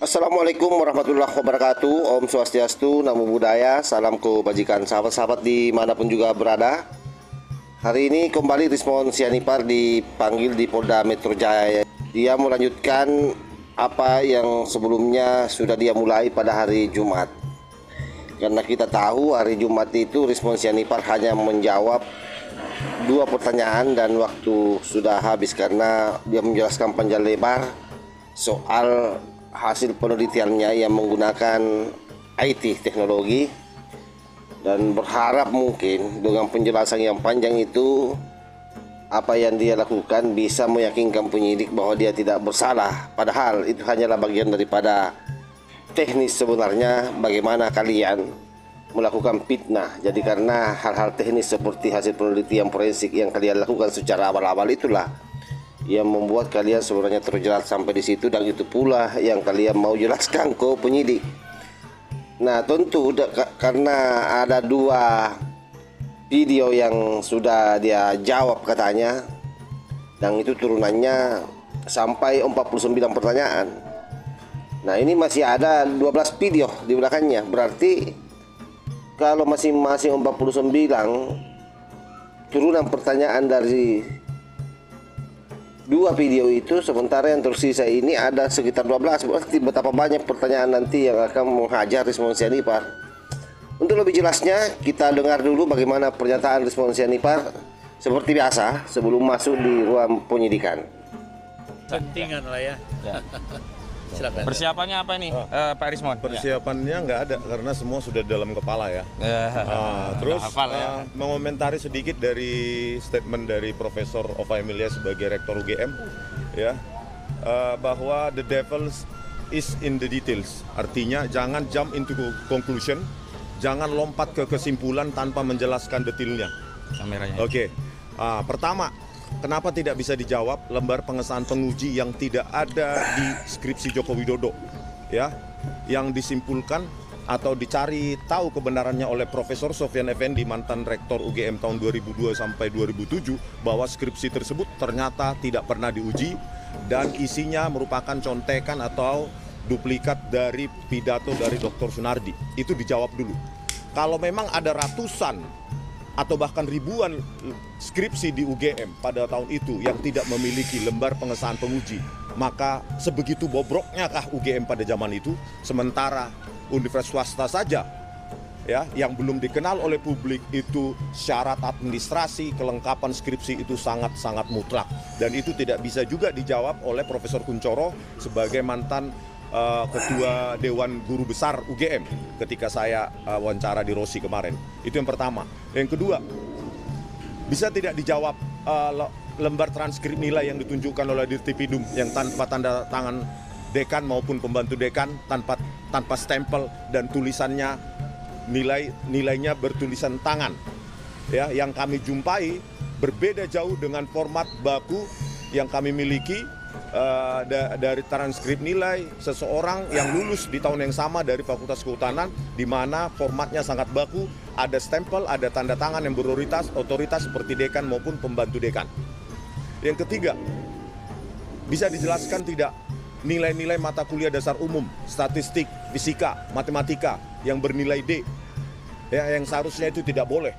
Assalamualaikum warahmatullahi wabarakatuh. Om Swastiastu, Namo Buddhaya, salam kebajikan sahabat-sahabat dimanapun juga berada. Hari ini kembali Rismon Sianipar dipanggil di Polda Metro Jaya. Dia melanjutkan apa yang sebelumnya sudah dia mulai pada hari Jumat. Karena kita tahu hari Jumat itu Rismon Sianipar hanya menjawab 2 pertanyaan dan waktu sudah habis karena dia menjelaskan panjang lebar soal hasil penelitiannya yang menggunakan IT teknologi, dan berharap mungkin dengan penjelasan yang panjang itu apa yang dia lakukan bisa meyakinkan penyidik bahwa dia tidak bersalah, padahal itu hanyalah bagian daripada teknis sebenarnya bagaimana kalian melakukan fitnah. Jadi karena hal-hal teknis seperti hasil penelitian forensik yang kalian lakukan secara awal-awal itulah yang membuat kalian sebenarnya terjerat sampai di situ, dan itu pula yang kalian mau jelaskan ke penyidik. Nah, tentu karena ada 2 video yang sudah dia jawab katanya, dan itu turunannya sampai 49 pertanyaan. Nah, ini masih ada 12 video di belakangnya. Berarti kalau masing-masing 49 turunan pertanyaan dari 2 video itu, sementara yang tersisa ini ada sekitar 12. Berarti betapa banyak pertanyaan nanti yang akan menghajar Rismon Sianipar. Untuk lebih jelasnya kita dengar dulu bagaimana pernyataan Rismon Sianipar seperti biasa sebelum masuk di ruang penyidikan. Pentingan lah ya. Silakan. Persiapannya apa nih, Pak Rismon? Persiapannya nggak ada karena semua sudah dalam kepala ya. Terus mengomentari sedikit dari statement dari Profesor Ova Emilia sebagai Rektor UGM ya, bahwa the devil is in the details. Artinya jangan jump into conclusion, jangan lompat ke kesimpulan tanpa menjelaskan detailnya. Kameranya. Oke. Pertama, kenapa tidak bisa dijawab lembar pengesahan penguji yang tidak ada di skripsi Joko Widodo, ya, yang disimpulkan atau dicari tahu kebenarannya oleh Profesor Sofyan Effendi, mantan Rektor UGM tahun 2002 sampai 2007, bahwa skripsi tersebut ternyata tidak pernah diuji dan isinya merupakan contekan atau duplikat dari pidato dari Dr. Sunardi. Itu dijawab dulu. Kalau memang ada ratusan atau bahkan ribuan skripsi di UGM pada tahun itu yang tidak memiliki lembar pengesahan penguji, maka sebegitu bobroknya kah UGM pada zaman itu? Sementara universitas swasta saja ya yang belum dikenal oleh publik itu syarat administrasi kelengkapan skripsi itu sangat-sangat mutlak, dan itu tidak bisa juga dijawab oleh Profesor Kuncoro sebagai mantan Ketua Dewan Guru Besar UGM ketika saya wawancara di Rossi kemarin. Itu yang pertama. Yang kedua, bisa tidak dijawab lembar transkrip nilai yang ditunjukkan oleh Dirtipidum yang tanpa tanda tangan dekan maupun pembantu dekan, tanpa stempel, dan tulisannya nilainya bertulisan tangan. Ya, yang kami jumpai berbeda jauh dengan format baku yang kami miliki. Dari transkrip nilai seseorang yang lulus di tahun yang sama dari Fakultas Kehutanan, di mana formatnya sangat baku, ada stempel, ada tanda tangan yang otoritas seperti dekan maupun pembantu dekan. Yang ketiga, bisa dijelaskan tidak nilai-nilai mata kuliah dasar umum, statistik, fisika, matematika yang bernilai D, ya, yang seharusnya itu tidak boleh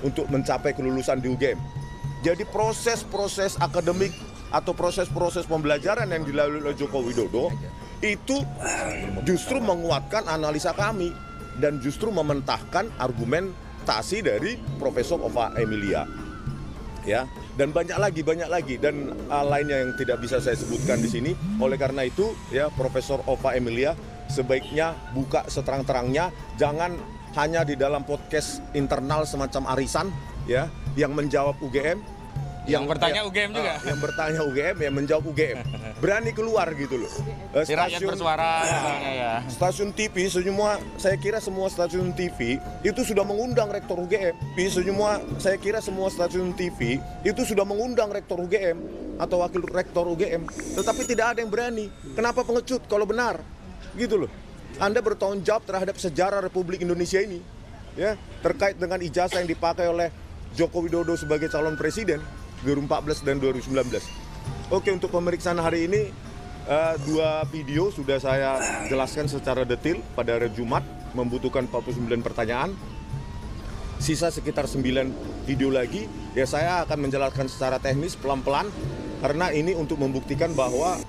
untuk mencapai kelulusan di UGM. Jadi proses-proses akademik atau proses-proses pembelajaran yang dilalui oleh Joko Widodo itu justru menguatkan analisa kami dan justru mementahkan argumentasi dari Profesor Ova Emilia, ya, dan banyak lagi dan lainnya yang tidak bisa saya sebutkan di sini. Oleh karena itu ya, Profesor Ova Emilia sebaiknya buka seterang-terangnya, jangan hanya di dalam podcast internal semacam arisan ya yang menjawab UGM. Yang bertanya UGM juga. Yang bertanya UGM, yang menjawab UGM. Berani keluar gitu loh. Si rakyat bersuara ya. Stasiun TV semua, saya kira semua stasiun TV itu sudah mengundang Rektor UGM. Saya kira semua stasiun TV itu sudah mengundang Rektor UGM atau Wakil Rektor UGM. Tetapi tidak ada yang berani. Kenapa pengecut kalau benar? Gitu loh. Anda bertanggung jawab terhadap sejarah Republik Indonesia ini, ya, terkait dengan ijazah yang dipakai oleh Joko Widodo sebagai calon presiden 2014 dan 2019. Oke, untuk pemeriksaan hari ini Dua video sudah saya jelaskan secara detail pada hari Jumat, membutuhkan 49 pertanyaan. Sisa sekitar 9 video lagi, ya saya akan menjelaskan secara teknis pelan-pelan, karena ini untuk membuktikan bahwa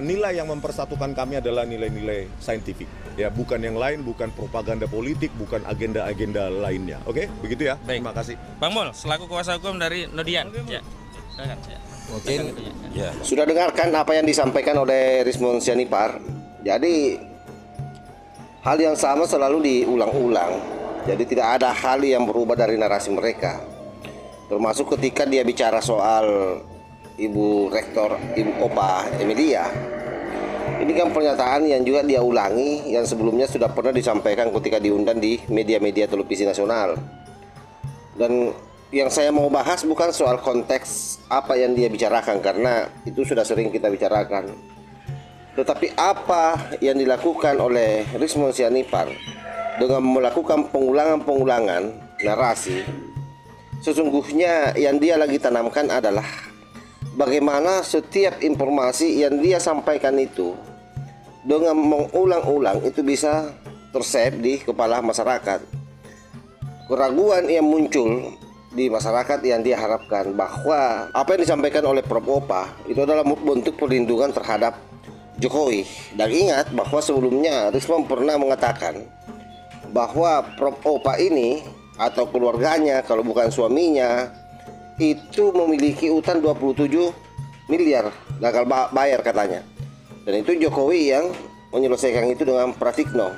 nilai yang mempersatukan kami adalah nilai-nilai saintifik. Ya, bukan yang lain, bukan propaganda politik, bukan agenda-agenda lainnya. Oke, begitu ya. Baik. Terima kasih. Bang Mul, selaku kuasa hukum dari Nodian. Ya. Silakan. Ya. Mungkin sudah dengarkan apa yang disampaikan oleh Rismon Sianipar. Jadi hal yang sama selalu diulang-ulang. Jadi tidak ada hal yang berubah dari narasi mereka. Termasuk ketika dia bicara soal Ibu Rektor, Ibu Opa Emilia. Ini kan pernyataan yang juga dia ulangi, yang sebelumnya sudah pernah disampaikan ketika diundang di media-media televisi nasional. Dan yang saya mau bahas bukan soal konteks apa yang dia bicarakan, karena itu sudah sering kita bicarakan. Tetapi apa yang dilakukan oleh Rismon Sianipar dengan melakukan pengulangan-pengulangan narasi, sesungguhnya yang dia lagi tanamkan adalah bagaimana setiap informasi yang dia sampaikan itu dengan mengulang-ulang itu bisa tersave di kepala masyarakat. Keraguan yang muncul di masyarakat yang dia harapkan bahwa apa yang disampaikan oleh Prof. Opa itu adalah bentuk perlindungan terhadap Jokowi. Dan ingat bahwa sebelumnya Rismon pernah mengatakan bahwa Prof. Opa ini atau keluarganya, kalau bukan suaminya, itu memiliki utang 27 miliar gagal bayar katanya. Dan itu Jokowi yang menyelesaikan itu dengan Pratikno.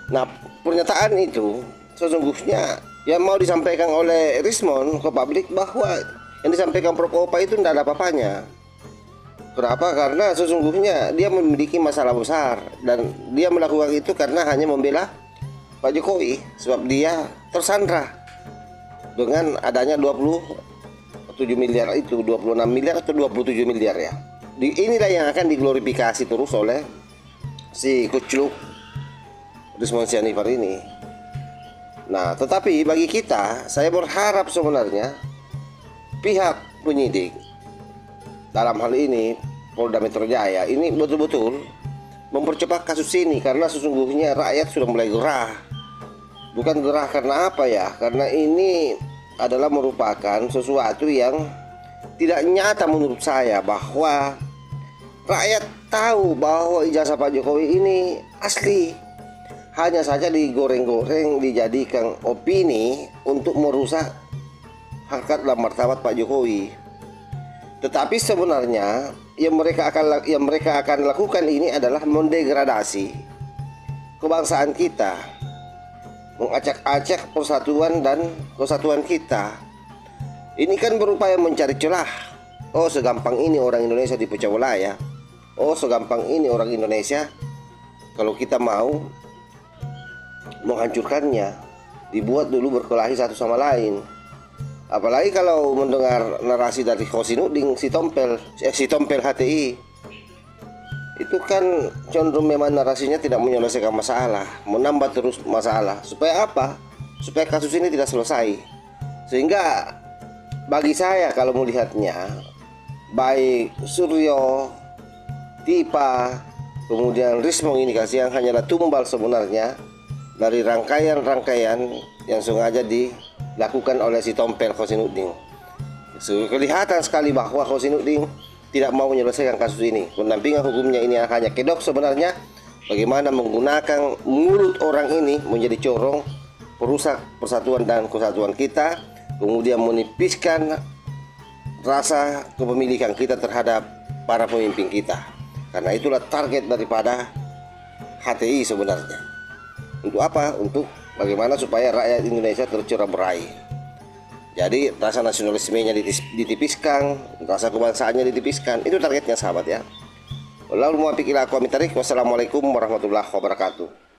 Nah, pernyataan itu sesungguhnya yang mau disampaikan oleh Rismon ke publik bahwa yang disampaikan Prof. Opa itu tidak ada apa-apanya. Kenapa? Karena sesungguhnya dia memiliki masalah besar dan dia melakukan itu karena hanya membela Pak Jokowi, sebab dia tersandra dengan adanya 27 miliar itu, 26 miliar atau 27 miliar ya. Inilah yang akan diglorifikasi terus oleh si kucluk Rismon Sianipar ini. Nah, tetapi bagi kita, saya berharap sebenarnya pihak penyidik dalam hal ini Polda Metro Jaya ini betul-betul mempercepat kasus ini, karena sesungguhnya rakyat sudah mulai gerah. Bukan gerah karena apa ya? Karena ini adalah merupakan sesuatu yang tidak nyata menurut saya, bahwa rakyat tahu bahwa ijazah Pak Jokowi ini asli. Hanya saja digoreng-goreng, dijadikan opini untuk merusak harkat dan martabat Pak Jokowi. Tetapi sebenarnya yang mereka akan lakukan ini adalah mendegradasi kebangsaan kita, mengacak-acak persatuan dan kesatuan kita. Ini kan berupaya mencari celah. Oh, segampang ini orang Indonesia dipecah belah ya. Oh, segampang ini orang Indonesia kalau kita mau menghancurkannya, dibuat dulu berkelahi satu sama lain. Apalagi kalau mendengar narasi dari Khosinudin, si Tompel HTI, itu kan cenderung memang narasinya tidak menyelesaikan masalah, menambah terus masalah. Supaya apa? Supaya kasus ini tidak selesai. Sehingga bagi saya kalau melihatnya, baik Suryo, Tipa, kemudian Rismon ini yang hanyalah tumbal sebenarnya dari rangkaian-rangkaian yang sengaja dilakukan oleh si Tompel Khosinudin. Kelihatan sekali bahwa Khosinudin tidak mau menyelesaikan kasus ini. Pendampingan hukumnya ini hanya kedok sebenarnya, bagaimana menggunakan mulut orang ini menjadi corong, perusak persatuan dan kesatuan kita, kemudian menipiskan rasa kepemilikan kita terhadap para pemimpin kita. Karena itulah target daripada HTI sebenarnya. Untuk apa? Untuk bagaimana supaya rakyat Indonesia tercerai-berai. Jadi rasa nasionalismenya ditipiskan, rasa kebangsaannya ditipiskan. Itu targetnya sahabat ya. Wassalamualaikum warahmatullahi wabarakatuh.